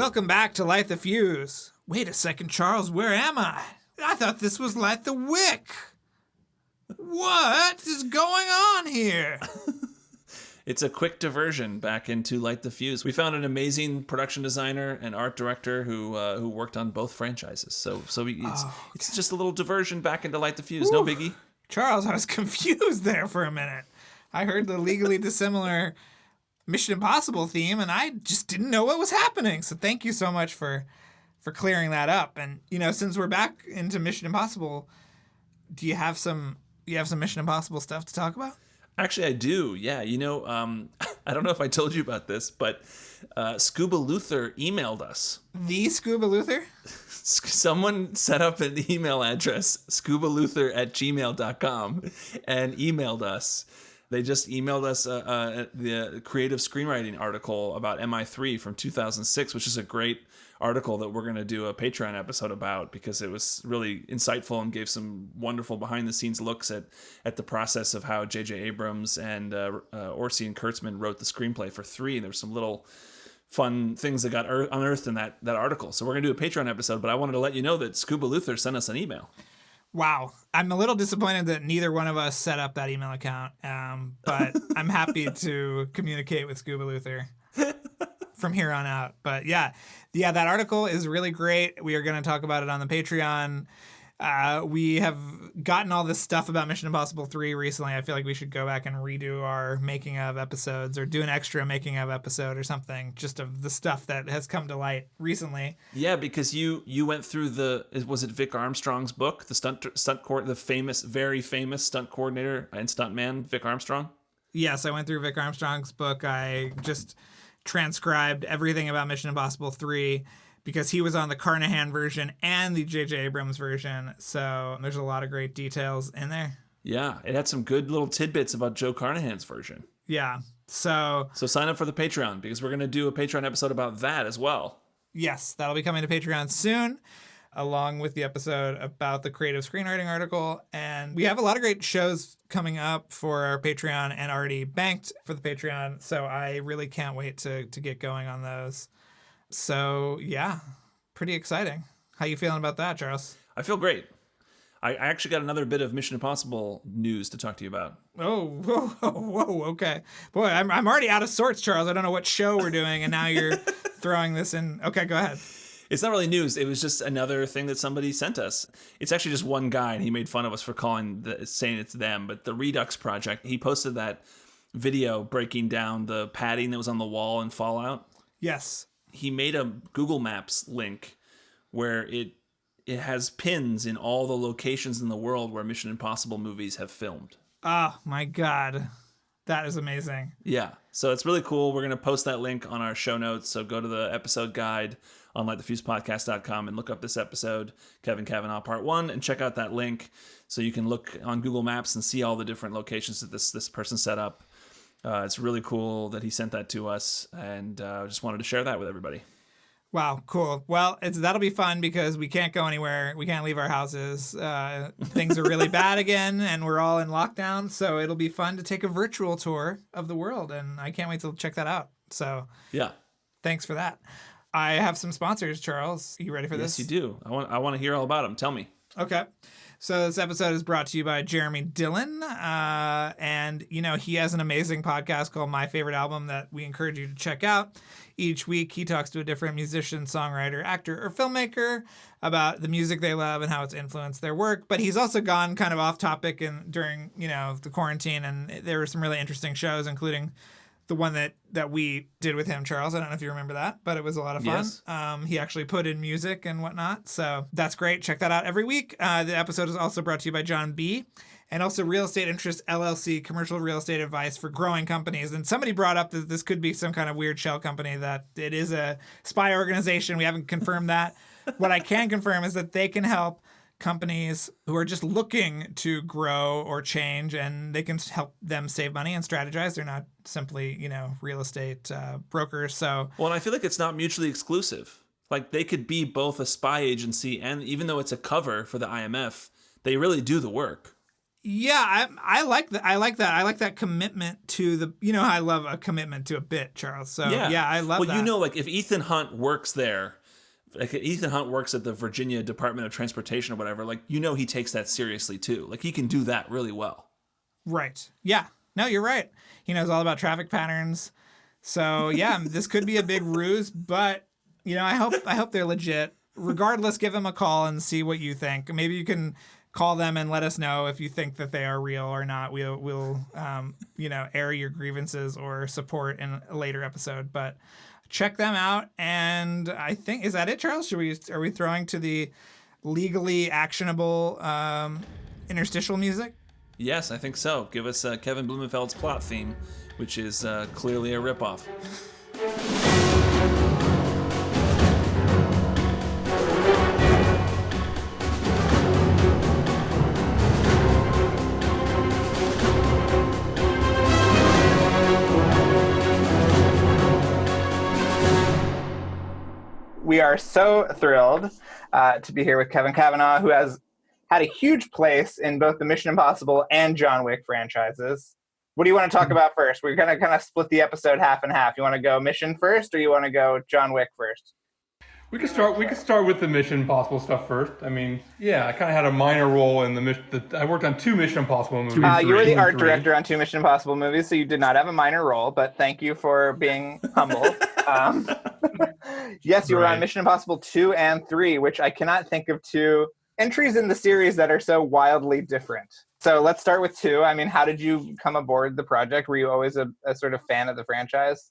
Welcome back to Light the Fuse. Wait a second, Charles, where am I? I thought this was Light the Wick. What is going on here? It's a quick diversion back into Light the Fuse. We found an amazing production designer and art director who worked on both franchises. So it's just a little diversion back into Light the Fuse. Ooh. No biggie. Charles, I was confused there for a minute. I heard the legally dissimilar Mission Impossible theme, and I just didn't know what was happening. So thank you so much for clearing that up. And, since we're back into Mission Impossible, do you have some Mission Impossible stuff to talk about? Actually, I do. Yeah. I don't know if I told you about this, but Scuba Luther emailed us. The Scuba Luther? Someone set up an email address, scubaluther@gmail.com, and emailed us. They just emailed us the creative screenwriting article about MI3 from 2006, which is a great article that we're going to do a Patreon episode about because it was really insightful and gave some wonderful behind-the-scenes looks at the process of how J.J. Abrams and Orsi and Kurtzman wrote the screenplay for 3, and there's some little fun things that got unearthed in that article. So we're going to do a Patreon episode, but I wanted to let you know that Scuba Luther sent us an email. Wow. I'm a little disappointed that neither one of us set up that email account, but I'm happy to communicate with Scuba Luther from here on out. But yeah, that article is really great. We are going to talk about it on the Patreon. We have gotten all this stuff about Mission Impossible 3 recently. I feel like we should go back and redo our making of episodes or do an extra making of episode or something just of the stuff that has come to light recently. Yeah, because you went through was it Vic Armstrong's book, the very famous stunt coordinator and stuntman Vic Armstrong? Yes, I went through Vic Armstrong's book. I just transcribed everything about Mission Impossible 3 because he was on the Carnahan version and the J.J. Abrams version. So there's a lot of great details in there. Yeah, it had some good little tidbits about Joe Carnahan's version. Yeah. So sign up for the Patreon because we're going to do a Patreon episode about that as well. Yes, that'll be coming to Patreon soon, along with the episode about the creative screenwriting article. And we have a lot of great shows coming up for our Patreon and already banked for the Patreon. So I really can't wait to get going on those. So yeah, pretty exciting. How you feeling about that, Charles? I feel great. I actually got another bit of Mission Impossible news to talk to you about. Whoa, okay. Boy, I'm already out of sorts, Charles. I don't know what show we're doing, and now you're throwing this in. Okay, go ahead. It's not really news. It was just another thing that somebody sent us. It's actually just one guy, and he made fun of us for saying it's them. But the Redux Project, he posted that video breaking down the padding that was on the wall in Fallout. Yes. He made a Google Maps link where it has pins in all the locations in the world where Mission Impossible movies have filmed. Oh, my God. That is amazing. Yeah. So it's really cool. We're going to post that link on our show notes. So go to the episode guide on LightTheFusePodcast.com and look up this episode, Kevin Kavanaugh Part 1, and check out that link so you can look on Google Maps and see all the different locations that this person set up. It's really cool that he sent that to us, and just wanted to share that with everybody. Wow, cool. Well, that'll be fun because we can't go anywhere. We can't leave our houses. Things are really bad again, and we're all in lockdown, so it'll be fun to take a virtual tour of the world, and I can't wait to check that out. So yeah, thanks for that. I have some sponsors, Charles. Are you ready for this? Yes, you do. I want to hear all about them. Tell me. Okay. So this episode is brought to you by Jeremy Dillon. And, he has an amazing podcast called My Favorite Album that we encourage you to check out. Each week, he talks to a different musician, songwriter, actor, or filmmaker about the music they love and how it's influenced their work. But he's also gone kind of off topic during, the quarantine. And there were some really interesting shows, including the one that we did with him, Charles. I don't know if you remember that, but it was a lot of fun. Yes. He actually put in music and whatnot. So that's great. Check that out every week. The episode is also brought to you by John B. and also Real Estate Interest LLC, commercial real estate advice for growing companies. And somebody brought up that this could be some kind of weird shell company, that it is a spy organization. We haven't confirmed that. What I can confirm is that they can help companies who are just looking to grow or change, and they can help them save money and strategize. They're not simply, real estate brokers. So, well, and I feel like it's not mutually exclusive. Like, they could be both a spy agency, and even though it's a cover for the IMF, they really do the work. Yeah, I like that. I like that. I like that commitment to the. You know, I love a commitment to a bit, Charles. So yeah, I love that. Well, you know, like if Ethan Hunt works there, like Ethan Hunt works at the Virginia Department of Transportation or whatever, like, you know, he takes that seriously too. Like, he can do that really well. Right. Yeah. No, you're right. He knows all about traffic patterns. So yeah, this could be a big ruse, but you know, I hope they're legit. Regardless, give them a call and see what you think. Maybe you can call them and let us know if you think that they are real or not. We'll you know, air your grievances or support in a later episode. But check them out. And I think, is that it, Charles? Are we throwing to the legally actionable interstitial music? Yes, I think so. Give us Kevin Blumenfeld's plot theme, which is clearly a ripoff. We are so thrilled to be here with Kevin Kavanaugh, who has had a huge place in both the Mission Impossible and John Wick franchises. What do you want to talk about first? We're going to kind of split the episode half and half. You want to go Mission first, or you want to go John Wick first? We could start with the Mission Impossible stuff first. I mean, yeah, I kind of had a minor role in the mission. I worked on 2 Mission Impossible movies. You were the art director on 2 Mission Impossible movies, so you did not have a minor role, but thank you for being humble. Yes, you were on Mission Impossible 2 and 3, which I cannot think of 2 entries in the series that are so wildly different. So let's start with 2. I mean, how did you come aboard the project? Were you always a sort of fan of the franchise?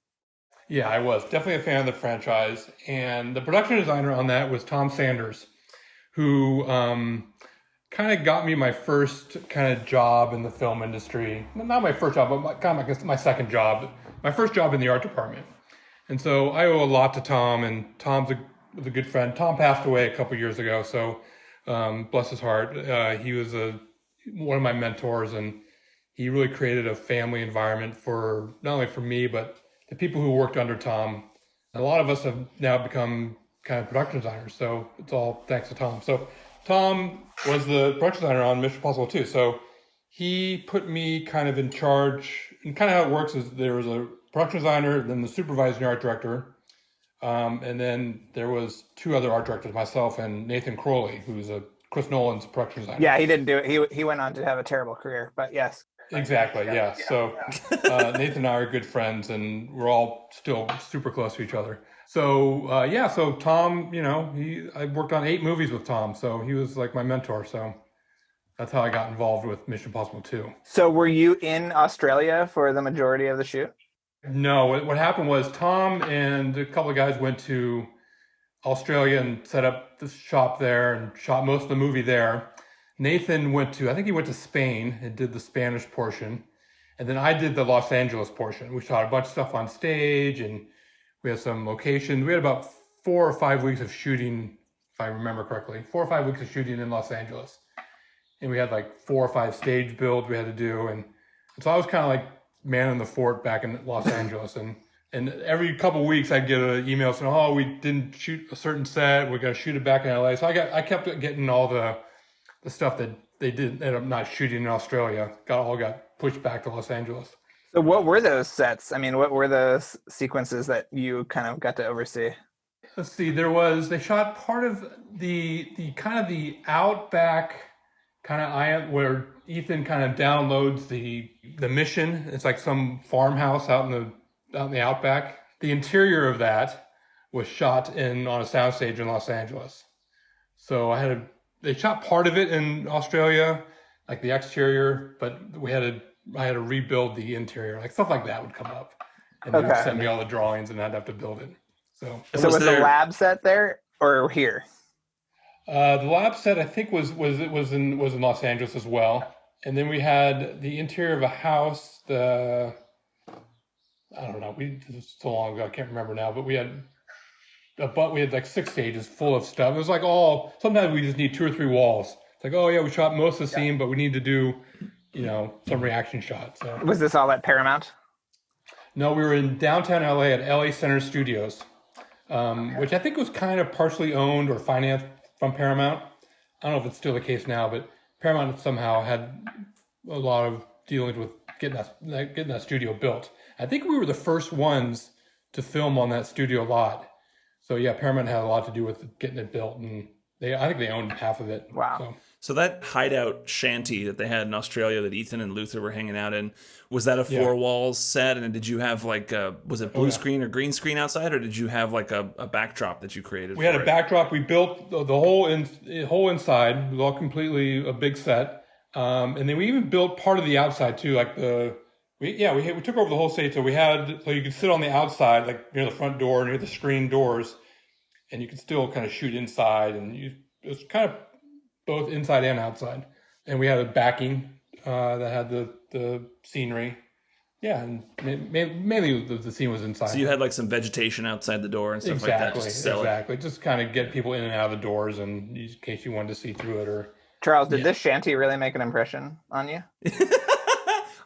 Yeah, I was definitely a fan of the franchise. And the production designer on that was Tom Sanders, who kind of got me my first kind of job in the film industry. Not my first job, but my second job. My first job in the art department. And so I owe a lot to Tom, and was a good friend. Tom passed away a couple years ago, so bless his heart. He was one of my mentors, and he really created a family environment for not only for me, but the people who worked under Tom. A lot of us have now become kind of production designers, so it's all thanks to Tom. So Tom was the production designer on Mission Impossible 2, so he put me kind of in charge. And kind of how it works is there was a production designer, then the supervising art director, and then there was 2 other art directors, myself and Nathan Crowley, who's Chris Nolan's production designer. Yeah, he didn't do it. He went on to have a terrible career, but yes. Exactly, yeah. So Nathan and I are good friends, and we're all still super close to each other. So so Tom, you know, I worked on 8 movies with Tom, so he was like my mentor. So that's how I got involved with Mission Impossible 2. So were you in Australia for the majority of the shoot? No, what happened was Tom and a couple of guys went to Australia and set up the shop there and shot most of the movie there. Nathan went to Spain and did the Spanish portion. And then I did the Los Angeles portion. We shot a bunch of stuff on stage, and we had some locations. We had about 4 or 5 weeks of shooting, if I remember correctly, 4 or 5 weeks of shooting in Los Angeles. And we had like 4 or 5 stage builds we had to do. And so I was kind of like man in the fort back in Los Angeles. And every couple of weeks I'd get an email saying, oh, we didn't shoot a certain set. We're going to shoot it back in LA. So I kept getting all the stuff that they did end up not shooting in Australia got pushed back to Los Angeles. So what were those sets? I mean, what were those sequences that you kind of got to oversee? Let's see, they shot part of the kind of the outback kind of where Ethan kind of downloads the mission. It's like some farmhouse out in the outback. The interior of that was shot on a soundstage in Los Angeles. So they shot part of it in Australia, like the exterior, but I had to rebuild the interior, like stuff like that would come up, and they would send me all the drawings, and I'd have to build it. So was the lab set there or here? The lab set I think was in Los Angeles as well, and then we had the interior of a house. I don't know. This was so long ago, I can't remember now, but we had like 6 stages full of stuff. It was like sometimes we just need 2 or 3 walls. It's like, oh yeah, we shot most of the scene, but we need to do, some reaction shots. So. Was this all at Paramount? No, we were in downtown LA at LA Center Studios, which I think was kind of partially owned or financed from Paramount. I don't know if it's still the case now, but Paramount somehow had a lot of dealings with getting that studio built. I think we were the first ones to film on that studio lot. So yeah, Paramount had a lot to do with getting it built, and I think they owned half of it. Wow. So that hideout shanty that they had in Australia that Ethan and Luther were hanging out in, was that a four walls set? And did you have like was it blue screen or green screen outside, or did you have like a backdrop that you created? We had a backdrop. We built the whole inside. It was all completely a big set, and then we even built part of the outside too. Like we took over the whole stage. So you could sit on the outside, like near the front door, near the screen doors, and you could still kind of shoot inside. And it was kind of both inside and outside. And we had a backing that had the scenery. Yeah, and mainly the scene was inside. So you had like some vegetation outside the door and stuff like that. Exactly. Just kind of get people in and out of the doors, and in case you wanted to see through it. Or Charles, did this shanty really make an impression on you?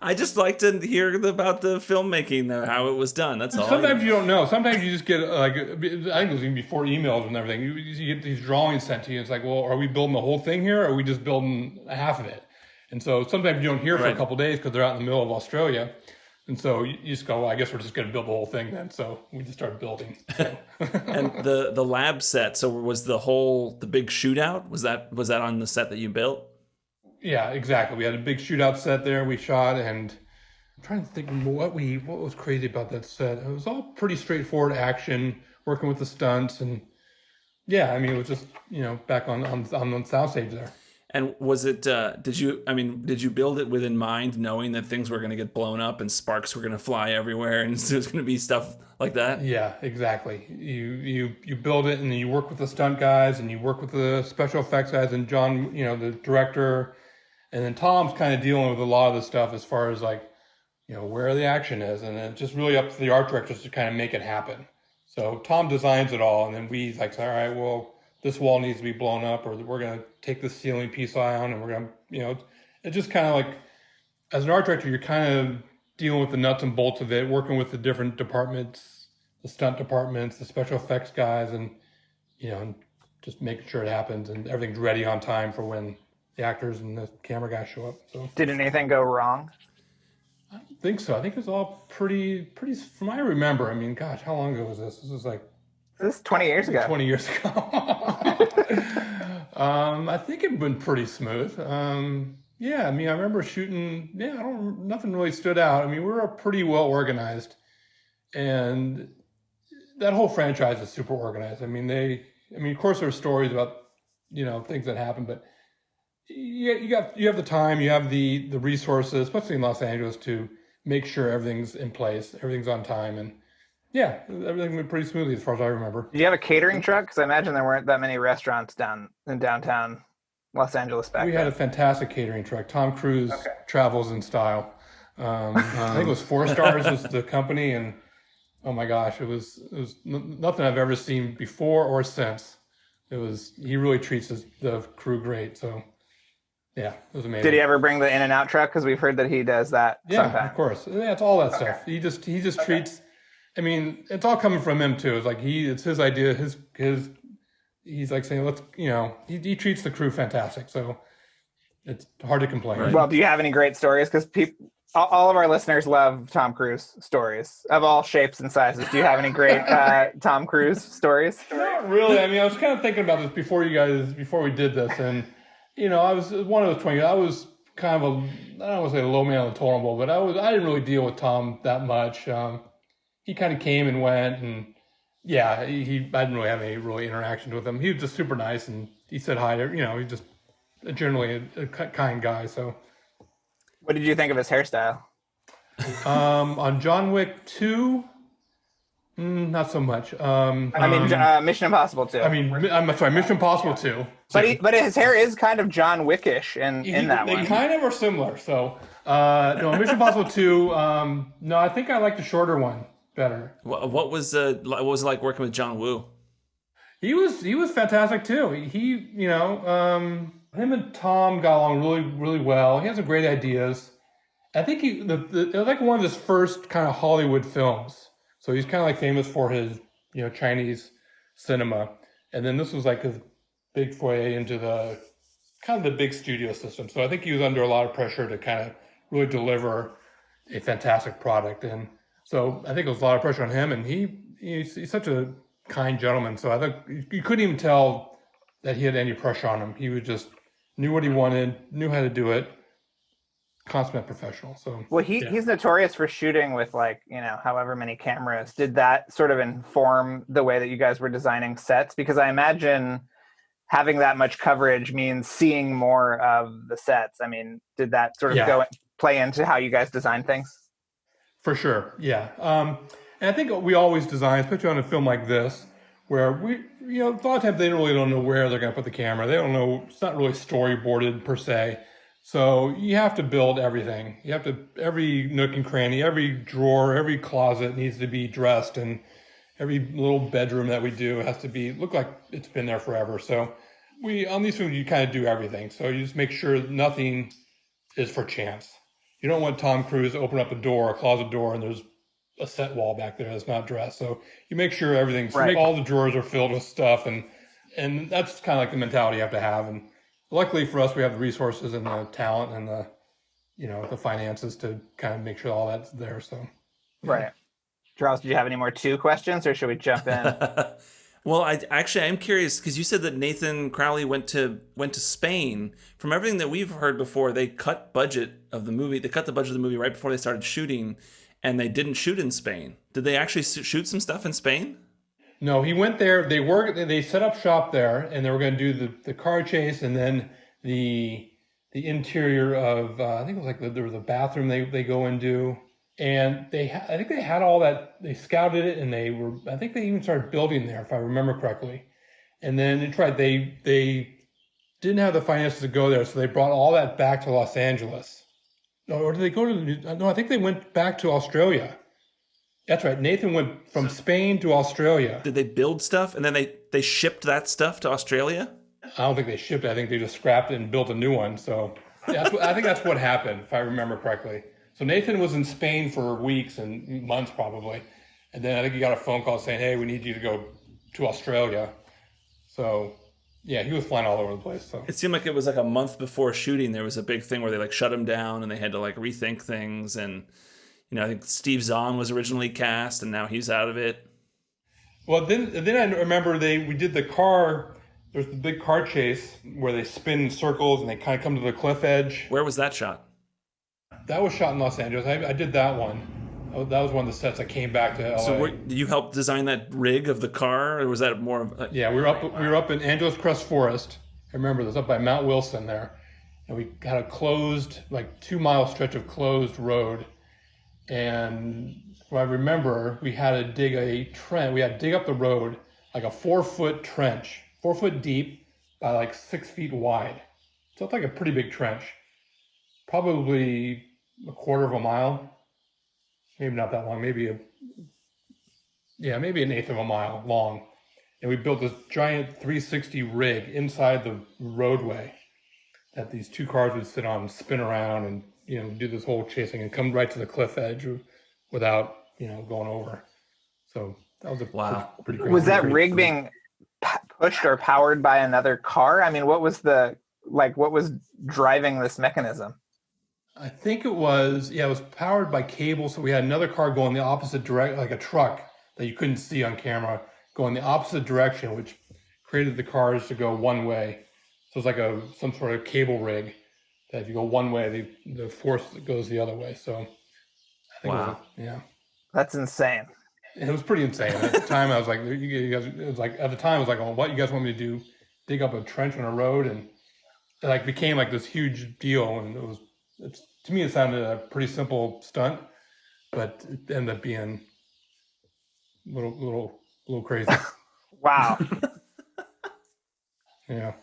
I just like to hear about the filmmaking, how it was done. That's all. Sometimes you don't know. Sometimes you just get I think it was even before emails and everything. You get these drawings sent to you. It's like, well, are we building the whole thing here, or are we just building half of it? And so sometimes you don't hear for a couple of days because they're out in the middle of Australia. And so you just go, well, I guess we're just going to build the whole thing then. So we just started building. So. And the lab set. So was the big shootout? Was that on the set that you built? Yeah, exactly. We had a big shootout set there. We shot, and I'm trying to think what was crazy about that set. It was all pretty straightforward action, working with the stunts, and yeah, I mean, it was just back on the soundstage there. And was it? Did you build it with in mind, knowing that things were going to get blown up and sparks were going to fly everywhere, and there's going to be stuff like that? Yeah, exactly. You build it, and you work with the stunt guys, and you work with the special effects guys, and John, the director, and then Tom's kind of dealing with a lot of the stuff as far as like, where the action is, and it's just really up to the art directors to kind of make it happen. So Tom designs it all, and then we say, all right, well, this wall needs to be blown up, or we're going to take this ceiling piece down, and we're going to, it's just kind of like, as an art director, you're kind of dealing with the nuts and bolts of it, working with the different departments, the stunt departments, the special effects guys, and, and just making sure it happens and everything's ready on time for when the actors and the camera guys show up. So did anything go wrong? I don't think so. I think it was all pretty, from what I remember. I mean, gosh, how long ago was this? This was like... This is 20 years ago. 20 years ago. I think it went pretty smooth. Yeah, I mean, I remember shooting. Yeah, nothing really stood out. I mean, we were pretty well organized, and that whole franchise is super organized. I mean, of course, there are stories about things that happen, but you have the time, you have the resources, especially in Los Angeles, to make sure everything's in place, everything's on time, and yeah, everything went pretty smoothly as far as I remember. Do you have a catering truck? Because I imagine there weren't that many restaurants down in downtown Los Angeles back then. We had a fantastic catering truck. Tom Cruise travels in style. I think it was 4 Stars was the company, and oh my gosh, it was nothing I've ever seen before or since. He really treats the crew great. So yeah, it was amazing. Did he ever bring the In-N-Out truck? Because we've heard that he does that. Yeah, sometimes. Of course. Yeah, it's all that stuff. He just treats. I mean, it's all coming from him too. It's like it's his idea. He's like saying, let's, he treats the crew fantastic. So it's hard to complain. Right. Well, do you have any great stories? Because all of our listeners love Tom Cruise stories of all shapes and sizes. Do you have any great Tom Cruise stories? Not really. I mean, I was kind of thinking about this before we did this, and I was one of those 20. I was kind of I don't want to say a low man on the totem pole, but I didn't really deal with Tom that much. He kind of came and went, and yeah, I didn't really have any really interactions with him. He was just super nice, and he said hi to, he's just generally a kind guy. So, what did you think of his hairstyle? On John Wick 2, not so much. Mission Impossible 2. I'm sorry, Mission Impossible 2. But his hair is kind of John Wickish in that one. They kind of are similar. So, no, Mission Impossible 2. No, I think I like the shorter one better. What was it like working with John Woo? He was fantastic too. Him and Tom got along really, really well. He had some great ideas. I think it was like one of his first kind of Hollywood films. So he's kind of like famous for his, Chinese cinema. And then this was like his big foray into the kind of the big studio system. So I think he was under a lot of pressure to kind of really deliver a fantastic product. And so I think it was a lot of pressure on him, and he's such a kind gentleman. So I think you couldn't even tell that he had any pressure on him. He was just knew what he wanted, knew how to do it, consummate professional. So well, he's notorious for shooting with like, however many cameras. Did that sort of inform the way that you guys were designing sets? Because I imagine having that much coverage means seeing more of the sets. I mean, did that sort of play into how you guys design things? For sure, yeah. And I think we always design, especially on a film like this, where we, a lot of times they really don't know where they're going to put the camera. They don't know, it's not really storyboarded per se. So you have to build everything. You have to, every nook and cranny, every drawer, every closet needs to be dressed, and every little bedroom that we do has to look like it's been there forever. So on these films, you kind of do everything. So you just make sure nothing is for chance. You don't want Tom Cruise to open up a closet door, and there's a set wall back there that's not dressed. So you make sure everything's, all the drawers are filled with stuff, and that's kind of like the mentality you have to have. And luckily for us, we have the resources and the talent and the finances to kind of make sure all that's there. So, yeah. Right. Charles, do you have any more 2 questions, or should we jump in? Well, I'm curious because you said that Nathan Crowley went to Spain. From everything that we've heard before, they cut budget of the movie. They cut the budget of the movie right before they started shooting, and they didn't shoot in Spain. Did they actually shoot some stuff in Spain? No, he went there. They set up shop there, and they were going to do the car chase, and then the interior of I think it was like there was a bathroom they go and do. And I think they had all that. They scouted it, and I think they even started building there, if I remember correctly. And then they didn't have the finances to go there, so they brought all that back to Los Angeles. Or did they go to? No, I think they went back to Australia. That's right. Nathan went from Spain to Australia. Did they build stuff, and then they shipped that stuff to Australia? I don't think they shipped it. I think they just scrapped it and built a new one. So I think that's what happened, if I remember correctly. So Nathan was in Spain for weeks and months probably. And then I think he got a phone call saying, hey, we need you to go to Australia. So yeah, he was flying all over the place. So it seemed like it was like a month before shooting. There was a big thing where they like shut him down and they had to like rethink things. And, I think Steve Zahn was originally cast and now he's out of it. Well, then I remember we did the car. There's the big car chase where they spin in circles and they kind of come to the cliff edge. Where was that shot? That was shot in Los Angeles. I did that one. That was one of the sets that came back to LA. So did you help design that rig of the car, or was that more of? Yeah, we were up in Angeles Crest Forest. I remember this, up by Mount Wilson there, and we had a closed, like 2-mile stretch of closed road. And I remember we had to dig a trench. We had to dig up the road like a 4-foot trench, 4 foot deep by like 6 feet wide. So it's like a pretty big trench. Probably a quarter of a mile, maybe not that long, maybe an eighth of a mile long. And we built this giant 360 rig inside the roadway that these 2 cars would sit on and spin around and, do this whole chasing and come right to the cliff edge without, going over. So that was pretty crazy. Was that rig being pushed or powered by another car? I mean, what was driving this mechanism? I think it was powered by cable. So we had another car going the opposite direction, like a truck that you couldn't see on camera, going the opposite direction, which created the cars to go one way. So it's like some sort of cable rig that if you go one way, the force goes the other way. So I think that's insane. And it was pretty insane. At the time, I was like, you guys, it was like, at the time, I was like, oh, what you guys want me to do? Dig up a trench on a road? And it like became like this huge deal. And to me, it sounded a pretty simple stunt, but it ended up being a little crazy. Wow. Yeah.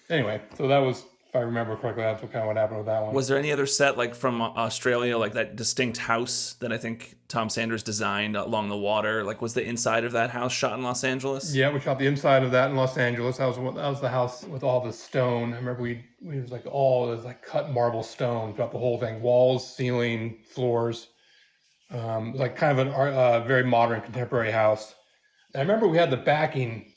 Anyway, so that was, if I remember correctly, that's what happened with that one. Was there any other set like from Australia, like that distinct house that I think Tom Sanders designed along the water? Like, was the inside of that house shot in Los Angeles? Yeah, we shot the inside of that in Los Angeles. That was the house with all the stone. I remember we was like cut marble stone throughout the whole thing, walls, ceiling, floors. Like kind of a very modern contemporary house. And I remember we had the backing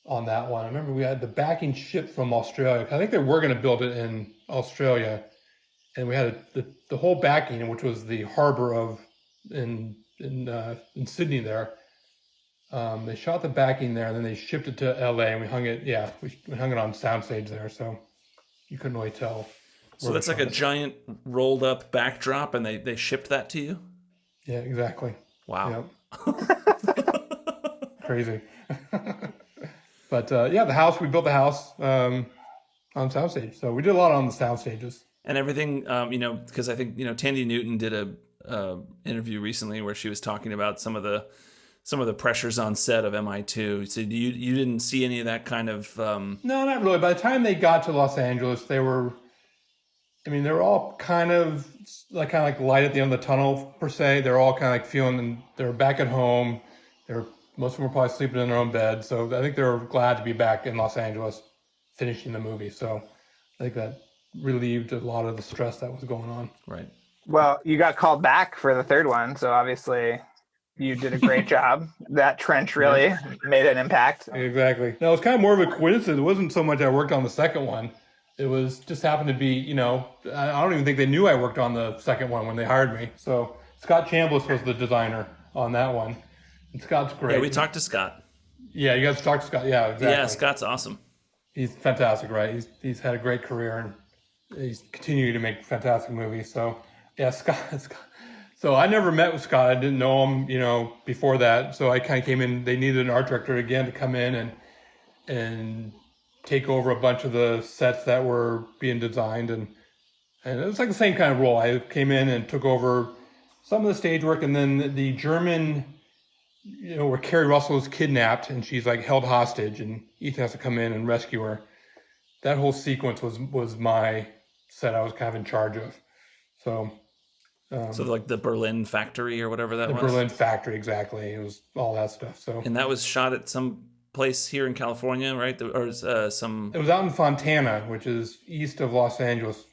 on that one. I remember we had the backing shipped from Australia. I think they were going to build it in Australia, and we had the whole backing, which was the harbor of in Sydney there. They shot the backing there, and then they shipped it to LA, and we hung it. Yeah, we hung it on soundstage there, so you couldn't really tell. So that's like a giant rolled up backdrop, and they shipped that to you? Yeah, exactly. Wow. Yep. Crazy. But the house, we built the house on soundstage. So we did a lot on the sound stages. And everything, because I think, Tandy Newton did a interview recently where she was talking about some of the pressures on set of MI2. So you didn't see any of that kind of... No, not really. By the time they got to Los Angeles, they were all kind of like light at the end of the tunnel, per se. They're all kind of like feeling they're back at home. Most of them were probably sleeping in their own bed. So I think they were glad to be back in Los Angeles finishing the movie. So I think that relieved a lot of the stress that was going on. Right. Well, you got called back for the third one, so obviously you did a great job. That trench really made an impact. Exactly. No, it was kind of more of a coincidence. It wasn't so much I worked on the second one. It was just happened to be, I don't even think they knew I worked on the second one when they hired me. So Scott Chambliss was the designer on that one. And Scott's great. Yeah, we talked to Scott. Yeah, you guys talked to Scott. Yeah, exactly. Yeah, Scott's awesome. He's fantastic, right? He's had a great career, and he's continuing to make fantastic movies. So, yeah, Scott. So I never met with Scott. I didn't know him, before that. So I kind of came in. They needed an art director again to come in and take over a bunch of the sets that were being designed, and it was like the same kind of role. I came in and took over some of the stage work, and then the German, where Carrie Russell is kidnapped and she's like held hostage, and Ethan has to come in and rescue her. That whole sequence was my set. I was kind of in charge of. So like the Berlin factory or whatever that was? The Berlin factory, exactly. It was all that stuff. So. And that was shot at some place here in California, right? Or some... It was out in Fontana, which is east of Los Angeles,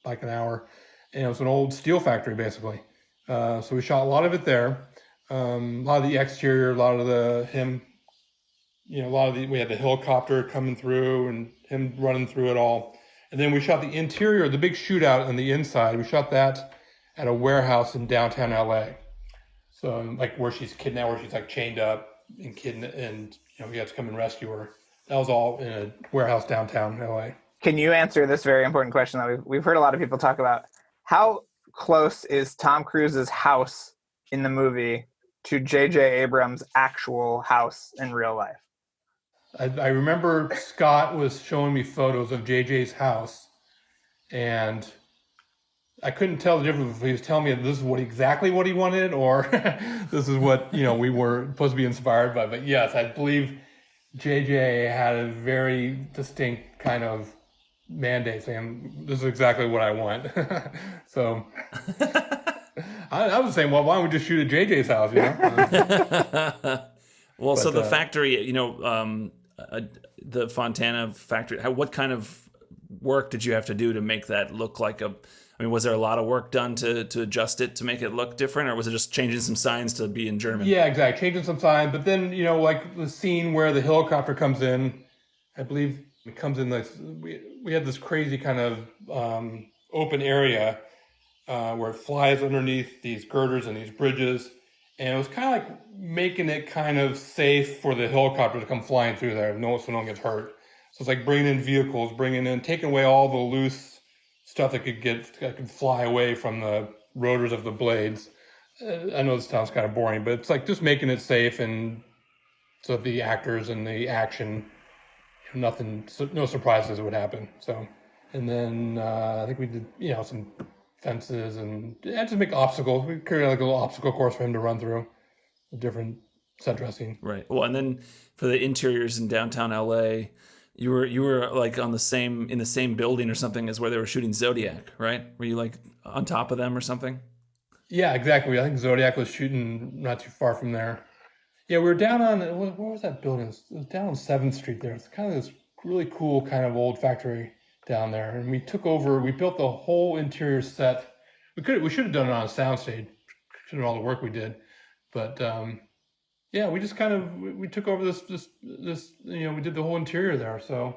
like an hour. And it was an old steel factory, basically. So we shot a lot of it there. A lot of the exterior, a lot of we had the helicopter coming through and him running through it all. And then we shot the interior, the big shootout on the inside. We shot that at a warehouse in downtown LA. So like where she's kidnapped, where she's like chained up and we had to come and rescue her. That was all in a warehouse downtown LA. Can you answer this very important question that we've heard a lot of people talk about? How close is Tom Cruise's house in the movie to J.J. Abrams' actual house in real life? I remember Scott was showing me photos of JJ's house, and I couldn't tell the difference if he was telling me this is exactly what he wanted, or this is what we were supposed to be inspired by. But yes, I believe JJ had a very distinct kind of mandate saying this is exactly what I want. So I was saying, well, why don't we just shoot at JJ's house? Well, so the factory, the Fontana factory, what kind of work did you have to do to make that look like was there a lot of work done to adjust it to make it look different, or was it just changing some signs to be in German? Yeah, exactly. Changing some signs, but then, like the scene where the helicopter comes in, I believe it comes in like, we had this crazy kind of open area where it flies underneath these girders and these bridges. And it was kind of like making it kind of safe for the helicopter to come flying through there, so no one gets hurt. So it's like bringing in vehicles, taking away all the loose stuff that could fly away from the rotors of the blades. I know this sounds kind of boring, but it's like just making it safe, and so the actors and the action, no surprises would happen. So, and then I think we did, some fences and just make obstacles. We created like a little obstacle course for him to run through, a different set dressing. Right. Well, and then for the interiors in downtown LA, you were like in the same building or something as where they were shooting Zodiac, right? Were you like on top of them or something? Yeah, exactly. I think Zodiac was shooting not too far from there. Yeah, we were down on, where was that building? It was down on 7th Street there. It's kind of this really cool kind of old factory down there. And we built the whole interior set. We should have done it on a soundstage, considering all the work we did. But yeah, we just kind of we took over this we did the whole interior there. So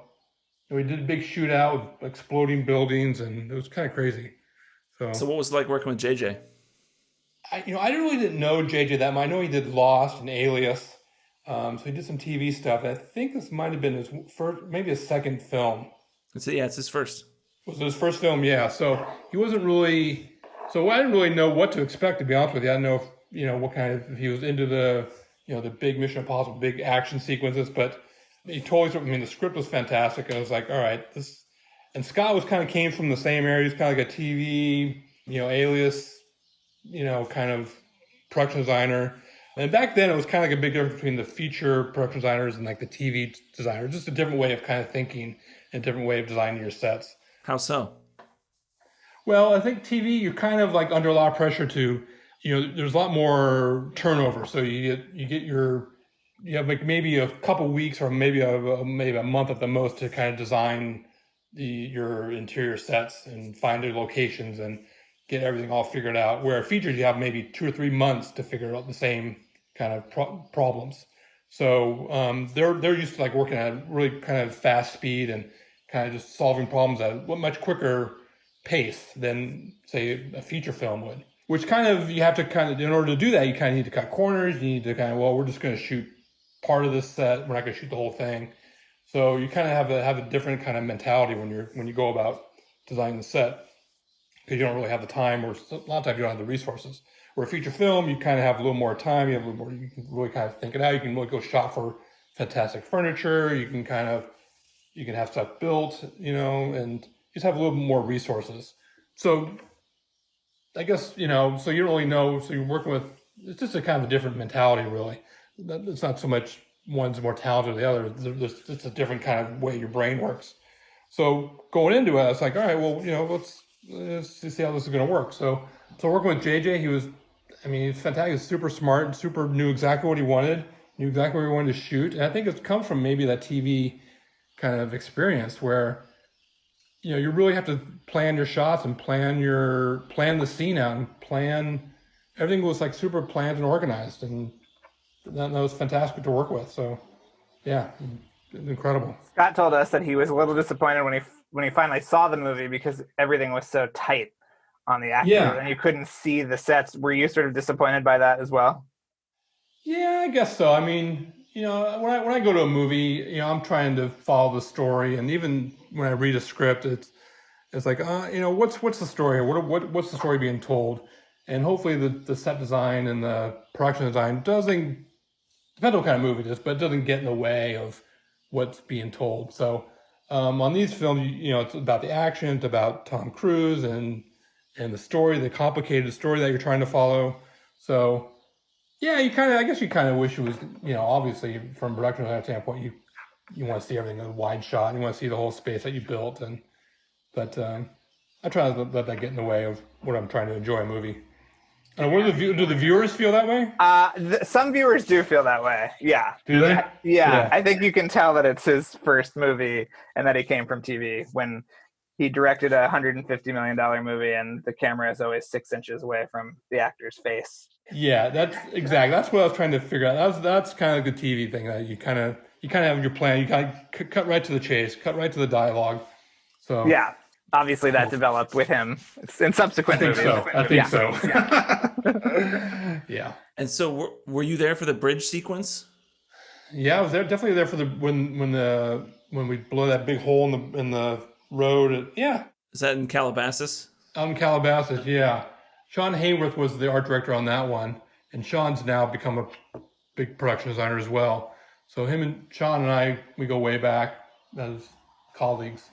we did a big shootout with exploding buildings, and it was kind of crazy. So what was it like working with JJ? I really didn't know JJ that much. I know he did Lost and Alias, so he did some TV stuff. I think this might have been his first, maybe his second film. It's his first. Was it his first film? Yeah. So he wasn't really. So I didn't really know what to expect, to be honest with you. I didn't know if what kind of, if he was into the the big Mission Impossible, big action sequences, but he totally. I mean, the script was fantastic. I was like, all right, this. And Scott was kind of came from the same area. He's kind of like a TV, Alias, kind of production designer. And back then, it was kind of like a big difference between the feature production designers and like the TV designers. Just a different way of kind of thinking and a different way of designing your sets. How so? Well, I think TV, you're kind of like under a lot of pressure to, there's a lot more turnover. So you have like maybe a couple weeks or maybe a month at the most to kind of design your interior sets and find their locations and get everything all figured out. Where features, you have maybe 2 or 3 months to figure out the same kind of problems. So they're used to like working at a really kind of fast speed and kind of just solving problems at a much quicker pace than say a feature film would. Which kind of you have to in order to do that, you kind of need to cut corners. You need to we're just going to shoot part of this set. We're not going to shoot the whole thing. So you kind of have a different kind of mentality when you go about designing the set, because you don't really have the time, or a lot of times you don't have the resources. Where a feature film, you kind of have a little more time. You have a little more. You can really kind of think it out. You can really go shop for fantastic furniture. You can have stuff built, and just have a little more resources. So I guess so you don't really know. So you're working with, it's just a kind of a different mentality, really. It's not so much one's more talented than the other. It's a different kind of way your brain works. So going into it, I was like, all right, well, let's see how this is going to work. So working with JJ, he's fantastic. He's super smart, knew exactly what he wanted, knew exactly what he wanted to shoot. And I think it's come from maybe that TV kind of experience where, you really have to plan your shots and plan the scene out and everything was like super planned and organized. And that was fantastic to work with. So yeah, incredible. Scott told us that he was a little disappointed when he finally saw the movie because everything was so tight on the actors and you couldn't see the sets. Were you sort of disappointed by that as well? Yeah, I guess so. I mean, when I go to a movie, I'm trying to follow the story, and even when I read a script, it's like, what's the story here? What's the story being told? And hopefully the set design and the production design doesn't, depends on what kind of movie it is, but it doesn't get in the way of what's being told. So on these films, it's about the action, it's about Tom Cruise and the story, the complicated story that you're trying to follow. So yeah, I guess you kind of wish it was, obviously from a production standpoint, you want to see everything in a wide shot. You want to see the whole space that you built. But I try not to let that get in the way of what I'm trying to enjoy a movie. Do the viewers feel that way? Some viewers do feel that way. Yeah. Do they? Yeah. I think you can tell that it's his first movie and that he came from TV when he directed a $150 million movie and the camera is always 6 inches away from the actor's face. Yeah, that's what I was trying to figure out. That's kind of the TV thing that you kind of have your plan. You kind of cut right to the chase, cut right to the dialogue. So yeah. Obviously, that developed with him in subsequent movies. I think so. Yeah. Yeah. And so, were you there for the bridge sequence? Yeah, I was definitely there for when we blow that big hole in the road. Yeah. Is that in Calabasas? In Calabasas, yeah. Sean Hayworth was the art director on that one, and Sean's now become a big production designer as well. So Sean and I, we go way back as colleagues.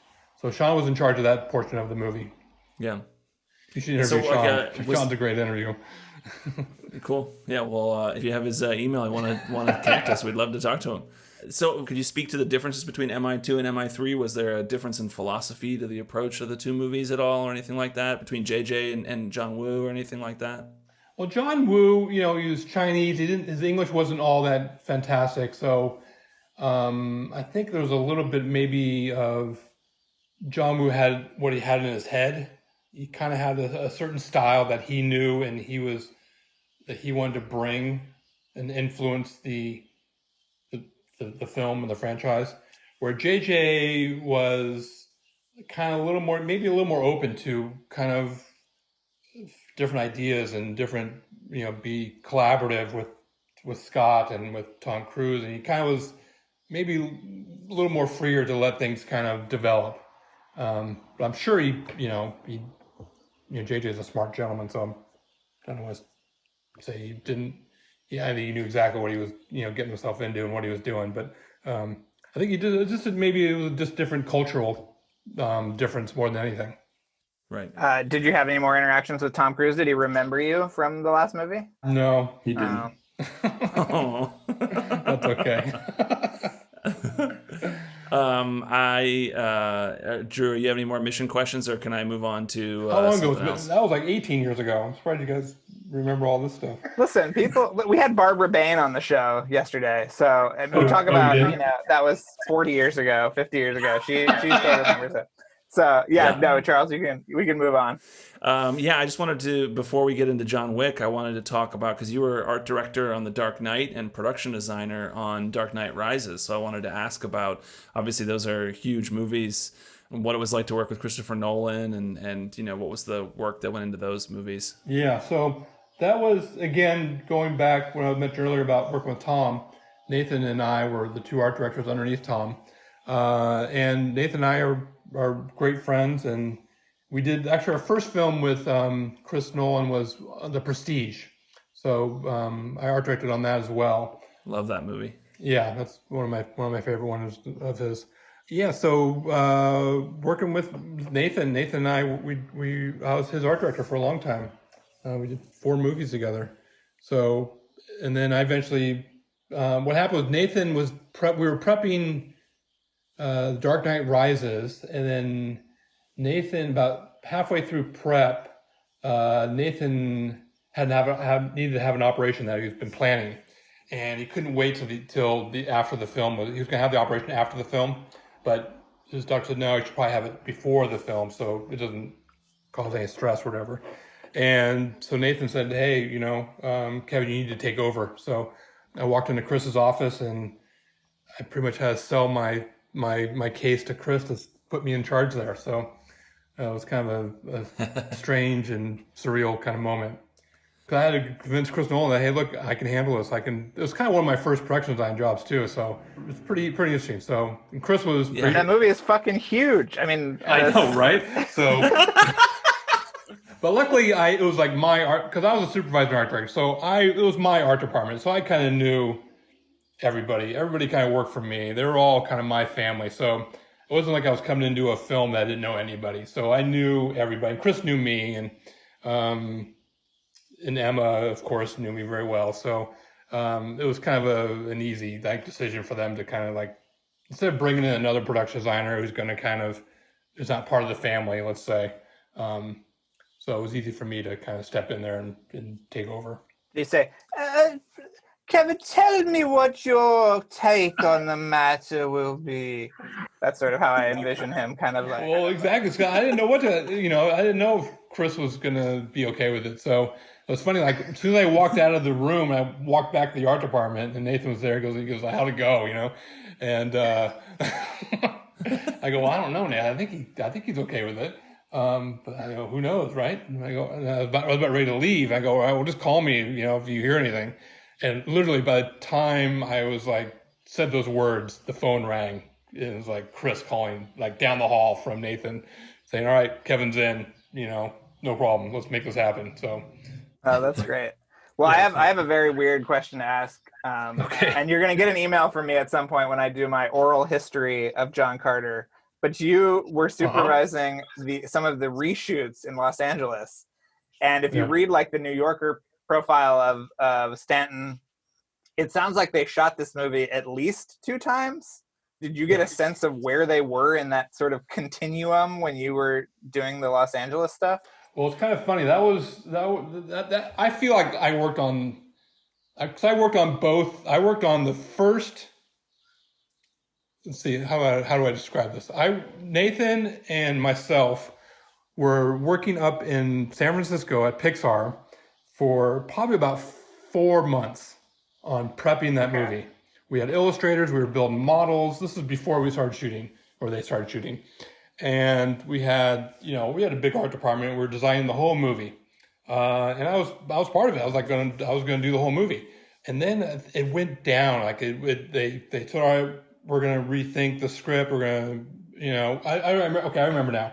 So Sean was in charge of that portion of the movie. Yeah. You should interview Sean. Sean's a great interview. Cool. Yeah. Well, if you have his email, I want to connect us. We'd love to talk to him. So, could you speak to the differences between MI2 and MI3? Was there a difference in philosophy to the approach of the two movies at all, or anything like that, between JJ and John Woo, or anything like that? Well, John Woo, he was Chinese. His English wasn't all that fantastic. So, I think there was a little bit maybe of John Woo had what he had in his head. He kind of had a certain style that he knew and that he wanted to bring and influenced the film and the franchise, where JJ was kind of maybe a little more open to kind of different ideas and different, be collaborative with Scott and with Tom Cruise, and he kind of was maybe a little more freer to let things kind of develop. But I'm sure JJ is a smart gentleman, so I don't want to say he didn't. Yeah, I think he knew exactly what he was, getting himself into and what he was doing. But I think he did maybe it was just different cultural difference more than anything. Right. Did you have any more interactions with Tom Cruise? Did he remember you from the last movie? No, he didn't. Oh. That's okay. Drew, you have any more mission questions, or can I move on to How long ago something was else? that? Was like 18 years ago. I'm surprised you guys remember all this stuff. Listen, we had Barbara Bain on the show yesterday, so and we talk you about did? that was 40 years ago, 50 years ago. She still remembers it. So yeah, no, Charles, we can move on. I just wanted to, before we get into John Wick, I wanted to talk about, because you were art director on The Dark Knight and production designer on Dark Knight Rises. So I wanted to ask about, obviously those are huge movies, what it was like to work with Christopher Nolan, and what was the work that went into those movies. Yeah, so that was, again, going back when I mentioned earlier about working with Tom. Nathan and I were the two art directors underneath Tom. And Nathan and I are great friends, and we did actually our first film with Chris Nolan was The Prestige. So I art directed on that as well. Love that movie. Yeah, that's one of my favorite ones of his. Yeah, so working with Nathan and I was his art director for a long time. We did 4 movies together. So, and then I eventually, what happened with Nathan was we were prepping Dark Knight Rises, and then Nathan, about halfway through prep, Nathan needed to have an operation that he's been planning, and he couldn't wait till after the film. He was going to have the operation after the film, but his doctor said no, he should probably have it before the film so it doesn't cause any stress or whatever. And so Nathan said, hey, Kevin, you need to take over. So I walked into Chris's office, and I pretty much had to sell my case to Chris to put me in charge there. So it was kind of a strange and surreal kind of moment. I had to convince Chris Nolan that, hey, look, I can handle this. It was kind of one of my first production design jobs too, so it's pretty interesting. So and Chris was That movie is fucking huge. I mean, I know, right? So, but luckily, it was like my art, because I was a supervisor art director. So it was my art department. So I kind of knew everybody. Everybody kind of worked for me. They were all kind of my family. So it wasn't like I was coming into a film that I didn't know anybody. So I knew everybody. Chris knew me, and Emma, of course, knew me very well. So it was kind of an easy decision for them to kind of instead of bringing in another production designer who's going to kind of is not part of the family, let's say. So it was easy for me to kind of step in there and take over. You say, Kevin, tell me what your take on the matter will be. That's sort of how I envision him, kind of like. Well, exactly. Scott, I didn't know what to, I didn't know if Chris was going to be okay with it. So it was funny, as soon as I walked out of the room, I walked back to the art department, and Nathan was there. He goes, how'd it go, And I go, well, I don't know, Nat. I think he's okay with it. But I go, who knows, right? And I was about ready to leave. I go, all right, well, just call me, if you hear anything. And literally by the time I was said those words, the phone rang. It was Chris calling down the hall from Nathan saying, all right, Kevin's in, no problem. Let's make this happen. So. Oh, that's great. Well, yeah, I have a very weird question to ask. Okay. And you're going to get an email from me at some point when I do my oral history of John Carter. But you were supervising some of the reshoots in Los Angeles. And if you read the New Yorker profile of Stanton, it sounds like they shot this movie at least 2 times. Did you get a sense of where they were in that sort of continuum when you were doing the Los Angeles stuff? Well, it's kind of funny. That I feel like I worked on, because I worked on both. I worked on the first. Let's see, how do I describe this? Nathan and myself were working up in San Francisco at Pixar for probably about 4 months. on prepping that movie. We had illustrators, we were building models. This is before we started shooting, or they started shooting. And we had a big art department. We were designing the whole movie. And I was part of it. I was going to do the whole movie. And then it went down. Like they said, all right, we're going to rethink the script. We're going to, I remember now.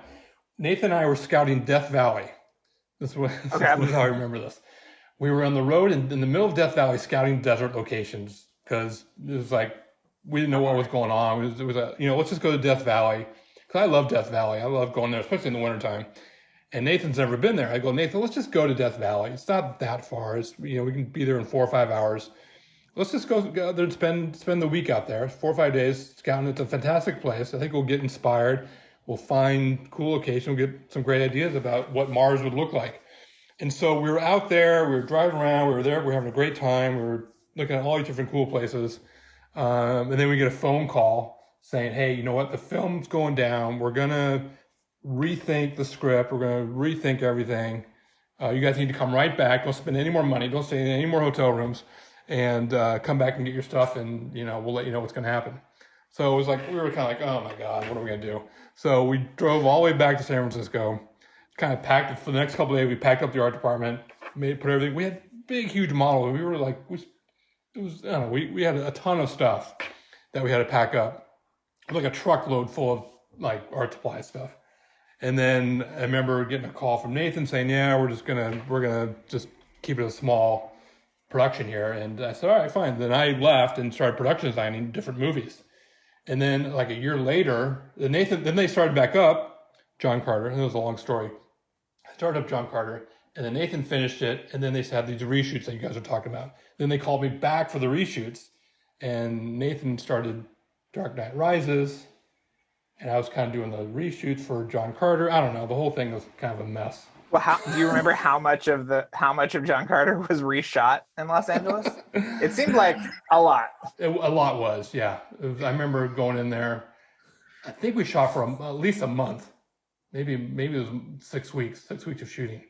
Nathan and I were scouting Death Valley. This is how I remember this. We were on the road in the middle of Death Valley scouting desert locations because it was like we didn't know what was going on. It was let's just go to Death Valley because I love Death Valley. I love going there, especially in the wintertime. And Nathan's never been there. I go, Nathan, let's just go to Death Valley. It's not that far. It's we can be there in 4 or 5 hours. Let's just go there and spend the week out there, 4 or 5 days scouting. It's a fantastic place. I think we'll get inspired. We'll find cool location. We'll get some great ideas about what Mars would look like. And so we were out there, we were driving around, we were there, we were having a great time, we were looking at all these different cool places. And then we get a phone call saying, hey, you know what, the film's going down, we're going to rethink the script, we're going to rethink everything. You guys need to come right back, don't spend any more money, don't stay in any more hotel rooms, and come back and get your stuff, and we'll let you know what's going to happen. So it was like, we were kind of like, oh my God, what are we going to do? So we drove all the way back to San Francisco, kind of packed it for the next couple of days. We packed up the art department, put everything. We had big, huge models. We were like, we had a ton of stuff that we had to pack up, like a truckload full of like art supply stuff. And then I remember getting a call from Nathan saying, yeah, we're gonna just keep it a small production here. And I said, all right, fine. Then I left and started production designing different movies. And then like a year later, then they started back up John Carter, and it was a long story. I started up John Carter, and then Nathan finished it, and then they had these reshoots that you guys are talking about. Then they called me back for the reshoots, and Nathan started Dark Knight Rises, and I was kind of doing the reshoots for John Carter. I don't know, the whole thing was kind of a mess. Well, do you remember how much of John Carter was reshot in Los Angeles? It seemed like a lot. A lot was, yeah. I remember going in there. I think we shot for at least a month. Maybe it was 6 weeks of shooting.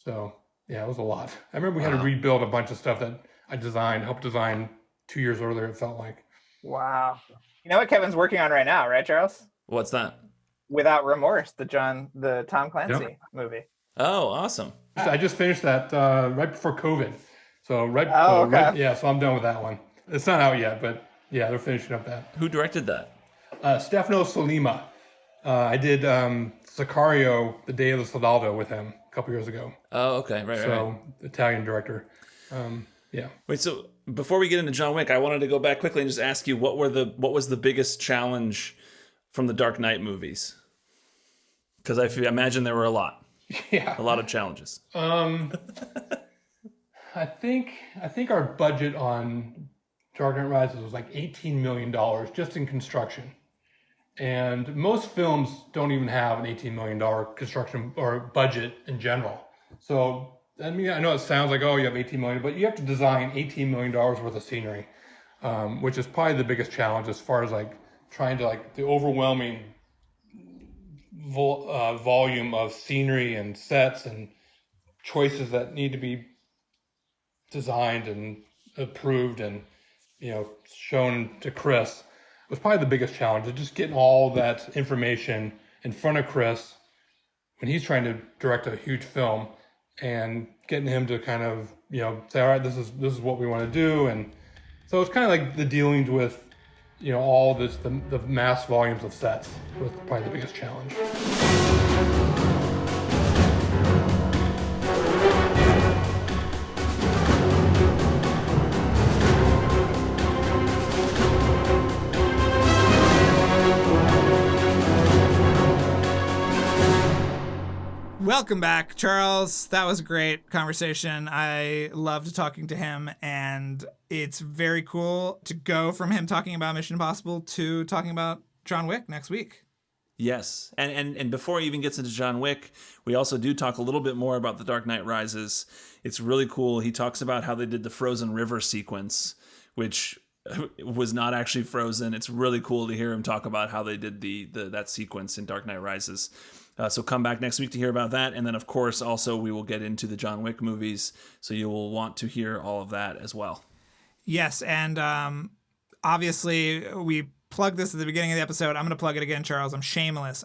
So yeah, it was a lot. I remember we had to rebuild a bunch of stuff that I helped design 2 years earlier. It felt like. Wow. You know what Kevin's working on right now, right, Charles? What's that? Without Remorse, the Tom Clancy movie. Oh, awesome. I just finished that right before COVID. So so I'm done with that one. It's not out yet, but yeah, they're finishing up that. Who directed that? Stefano Sollima. I did Sicario, The Day of the Soldado with him a couple years ago. Oh, okay. Right. So, Italian director. Yeah. Wait, so before we get into John Wick, I wanted to go back quickly and just ask you what was the biggest challenge from the Dark Knight movies? Because I imagine there were a lot. Yeah. A lot of challenges. I think our budget on Dark Knight Rises was like $18 million just in construction. And most films don't even have an $18 million construction or budget in general. So, I mean, I know it sounds like, oh, you have $18 million, but you have to design $18 million worth of scenery, which is probably the biggest challenge as far as like trying to like the overwhelming volume of scenery and sets and choices that need to be designed and approved and, shown to Chris. Was probably the biggest challenge, is just getting all that information in front of Chris when he's trying to direct a huge film and getting him to kind of, say, all right, this is what we want to do. And so it's kind of like the dealings with, all this, the mass volumes of sets was probably the biggest challenge. Welcome back, Charles. That was a great conversation. I loved talking to him, and it's very cool to go from him talking about Mission Impossible to talking about John Wick next week. Yes. And before he even gets into John Wick, we also do talk a little bit more about The Dark Knight Rises. It's really cool. He talks about how they did the frozen river sequence, which was not actually frozen. It's really cool to hear him talk about how they did that sequence in Dark Knight Rises. So come back next week to hear about that. And then, of course, also we will get into the John Wick movies. So you will want to hear all of that as well. Yes, and obviously we plugged this at the beginning of the episode. I'm going to plug it again, Charles. I'm shameless.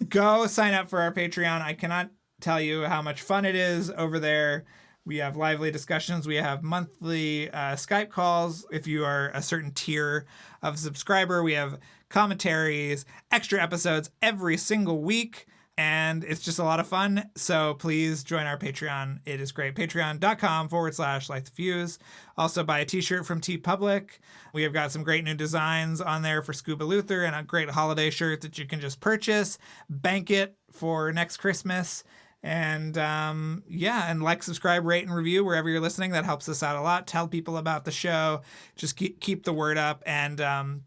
Go sign up for our Patreon. I cannot tell you how much fun it is over there. We have lively discussions. We have monthly Skype calls. If you are a certain tier of subscriber, we have commentaries, extra episodes every single week. And it's just a lot of fun. So please join our Patreon. It is great. Patreon.com/LightTheFuse. Also buy a t-shirt from TeePublic. We have got some great new designs on there for Scuba Luther and a great holiday shirt that you can just purchase. Bank it for next Christmas. And and like, subscribe, rate, and review wherever you're listening. That helps us out a lot. Tell people about the show. Just keep the word up. And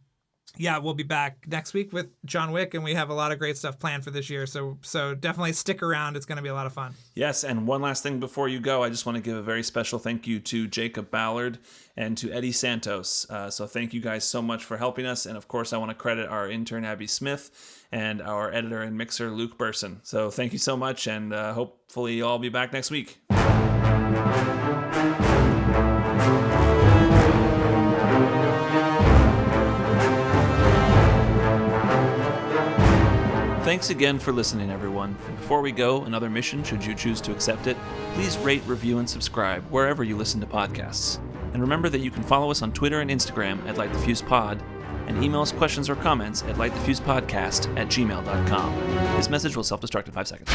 we'll be back next week with John Wick, and we have a lot of great stuff planned for this year. So definitely stick around. It's going to be a lot of fun. Yes, and one last thing before you go, I just want to give a very special thank you to Jacob Ballard and to Eddie Santos. So thank you guys so much for helping us. And of course, I want to credit our intern, Abby Smith, and our editor and mixer, Luke Burson. So thank you so much, and hopefully you'll all be back next week. Thanks again for listening, everyone. Before we go, another mission, should you choose to accept it, please rate, review, and subscribe wherever you listen to podcasts. And remember that you can follow us on Twitter and Instagram at LightTheFusePod, and email us questions or comments at lightthefusepodcast@gmail.com. This message will self-destruct in 5 seconds.